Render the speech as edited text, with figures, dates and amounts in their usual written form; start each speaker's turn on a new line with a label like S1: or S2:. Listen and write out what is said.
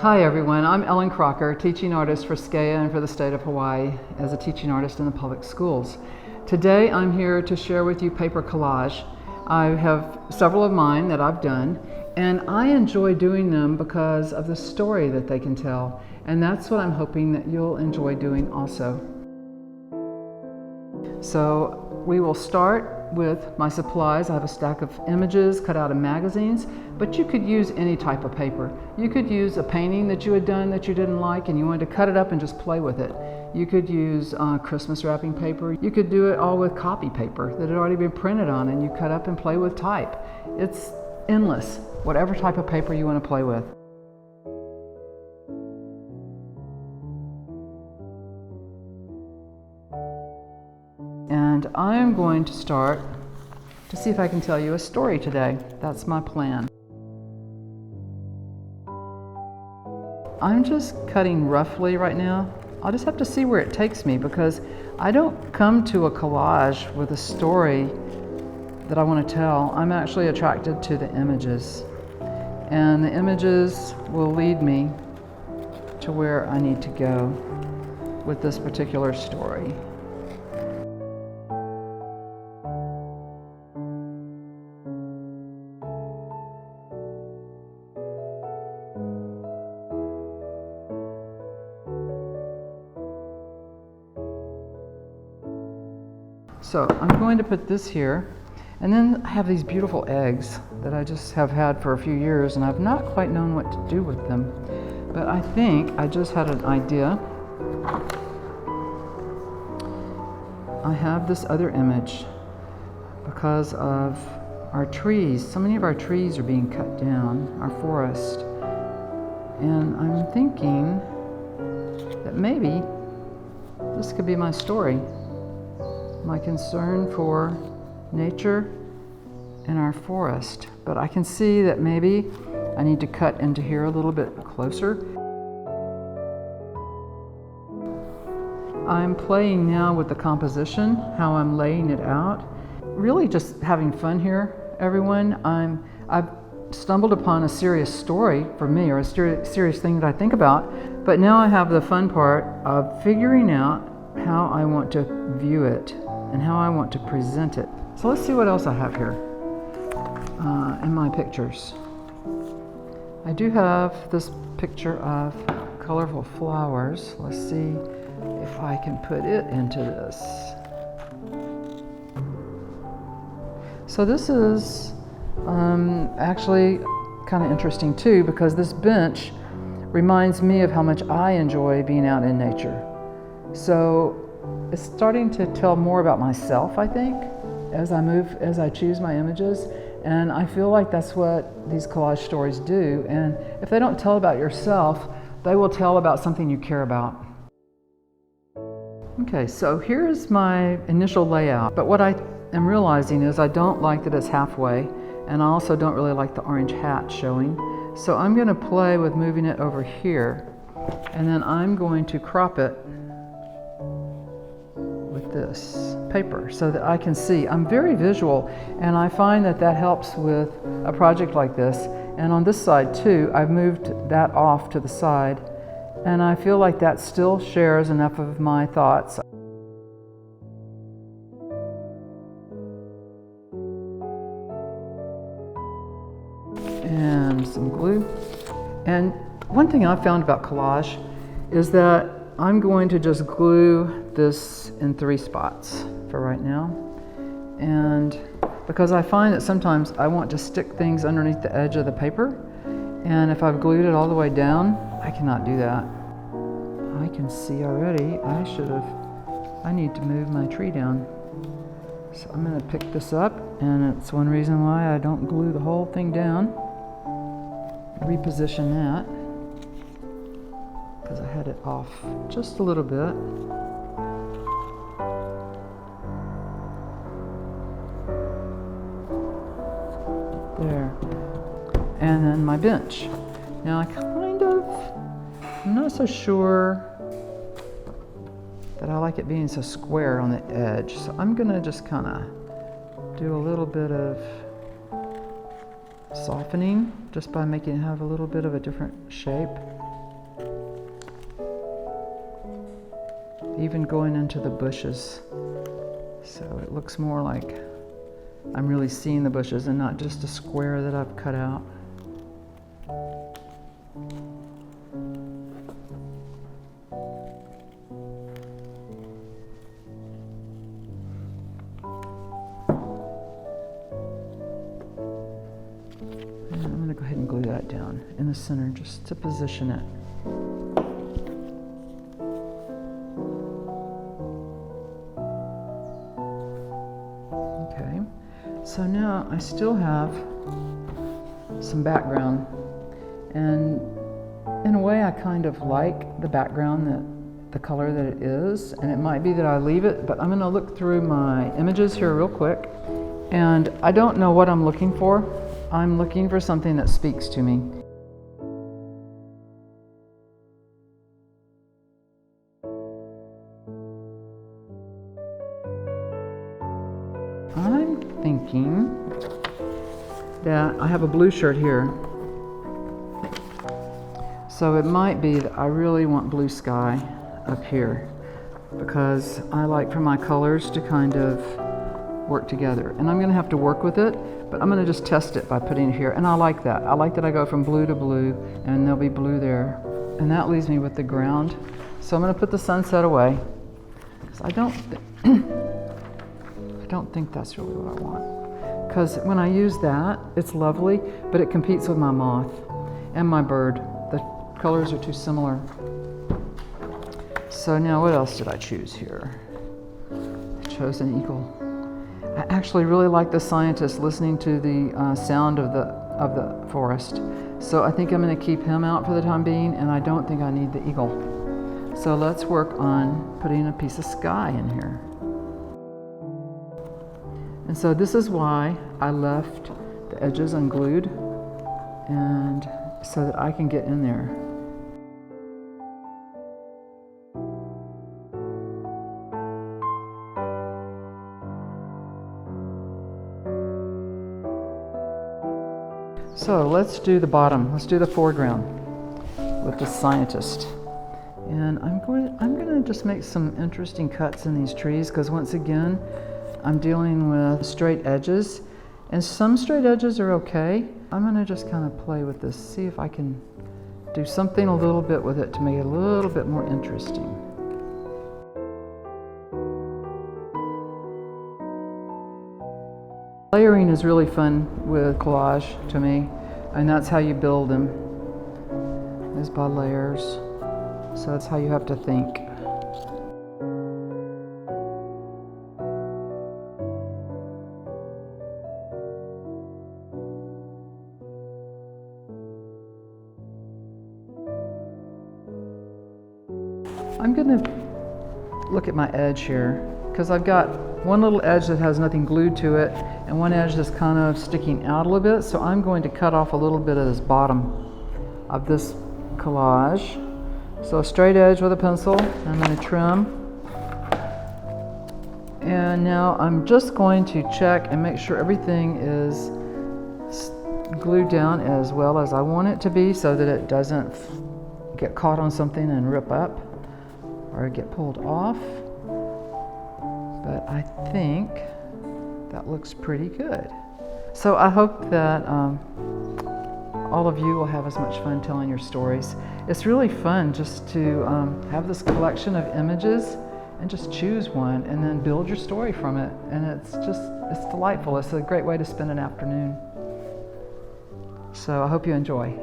S1: Hi everyone, I'm Ellen Crocker, teaching artist for SKEA and for the state of Hawaii as a teaching artist in the public schools. Today I'm here to share with you paper collage. I have several of mine that I've done, and I enjoy doing them because of the story that they can tell, and that's what I'm hoping that you'll enjoy doing also. So we will start with my supplies. I have a stack of images cut out of magazines, but you could use any type of paper. You could use a painting that you had done that you didn't like and you wanted to cut it up and just play with it. You could use Christmas wrapping paper. You could do it all with copy paper that had already been printed on and you cut up and play with type. It's endless, whatever type of paper you want to play with. And I'm going to start to see if I can tell you a story today. That's my plan. I'm just cutting roughly right now. I'll just have to see where it takes me because I don't come to a collage with a story that I want to tell. I'm actually attracted to the images. And the images will lead me to where I need to go with this particular story. So I'm going to put this here, and then I have these beautiful eggs that I just have had for a few years and I've not quite known what to do with them. But I think I just had an idea. I have this other image because of our trees. So many of our trees are being cut down, our forest. And I'm thinking that maybe this could be my story. My concern for nature and our forest. But I can see that maybe I need to cut into here a little bit closer. I'm playing now with the composition, how I'm laying it out. Really just having fun here, everyone. I've stumbled upon a serious story for me, or a serious thing that I think about, but now I have the fun part of figuring out how I want to view it and how I want to present it. So let's see what else I have here in my pictures. I do have this picture of colorful flowers. Let's see if I can put it into this. So this is actually kind of interesting too, because this bench reminds me of how much I enjoy being out in nature. So it's starting to tell more about myself, I think, as I choose my images. And I feel like that's what these collage stories do. And if they don't tell about yourself, they will tell about something you care about. Okay, so here's my initial layout. But what I am realizing is I don't like that it's halfway, and I also don't really like the orange hat showing. So I'm going to play with moving it over here, and then I'm going to crop it with this paper so that I can see. I'm very visual, and I find that that helps with a project like this. And on this side too, I've moved that off to the side, and I feel like that still shares enough of my thoughts. And some glue. And one thing I've found about collage is that I'm going to just glue this in 3 spots for right now. And because I find that sometimes I want to stick things underneath the edge of the paper, and if I've glued it all the way down, I cannot do that. I can see already I need to move my tree down. So I'm going to pick this up, and it's one reason why I don't glue the whole thing down. Reposition that, because I had it off just a little bit. There. And then my bench. Now I'm not so sure that I like it being so square on the edge. So I'm gonna just kind of do a little bit of softening just by making it have a little bit of a different shape. even going into the bushes. So it looks more like I'm really seeing the bushes and not just a square that I've cut out. And I'm going to go ahead and glue that down in the center just to position it. Okay, so now I still have some background, and in a way I kind of like the background, the color that it is, and it might be that I leave it, but I'm going to look through my images here real quick, and I don't know what I'm looking for. I'm looking for something that speaks to me. I'm thinking that I have a blue shirt here, so it might be that I really want blue sky up here, because I like for my colors to kind of work together, and I'm going to have to work with it, but I'm going to just test it by putting it here, and I like that. I like that I go from blue to blue, and there'll be blue there, and that leaves me with the ground. So I'm going to put the sunset away, because I don't think that's really what I want, because when I use that, it's lovely, but it competes with my moth and my bird. The colors are too similar. So now what else did I choose here? I chose an eagle. I actually really like the scientist listening to the sound of the forest. So I think I'm going to keep him out for the time being, and I don't think I need the eagle. So let's work on putting a piece of sky in here. And so this is why I left the edges unglued, and so that I can get in there. So let's do the bottom. Let's do the foreground with the scientist. And I'm going to just make some interesting cuts in these trees, because once again, I'm dealing with straight edges, and some straight edges are okay. I'm going to just kind of play with this, see if I can do something a little bit with it to make it a little bit more interesting. Layering is really fun with collage to me, and that's how you build them, is by layers. So that's how you have to think. I'm going to look at my edge here, because I've got one little edge that has nothing glued to it, and one edge that's kind of sticking out a little bit. So I'm going to cut off a little bit of this bottom of this collage. So a straight edge with a pencil, I'm going to trim. And now I'm just going to check and make sure everything is glued down as well as I want it to be, so that it doesn't get caught on something and rip up or get pulled off. But I think that looks pretty good. So I hope that all of you will have as much fun telling your stories. It's really fun just to have this collection of images and just choose one and then build your story from it. And it's delightful. It's a great way to spend an afternoon. So I hope you enjoy.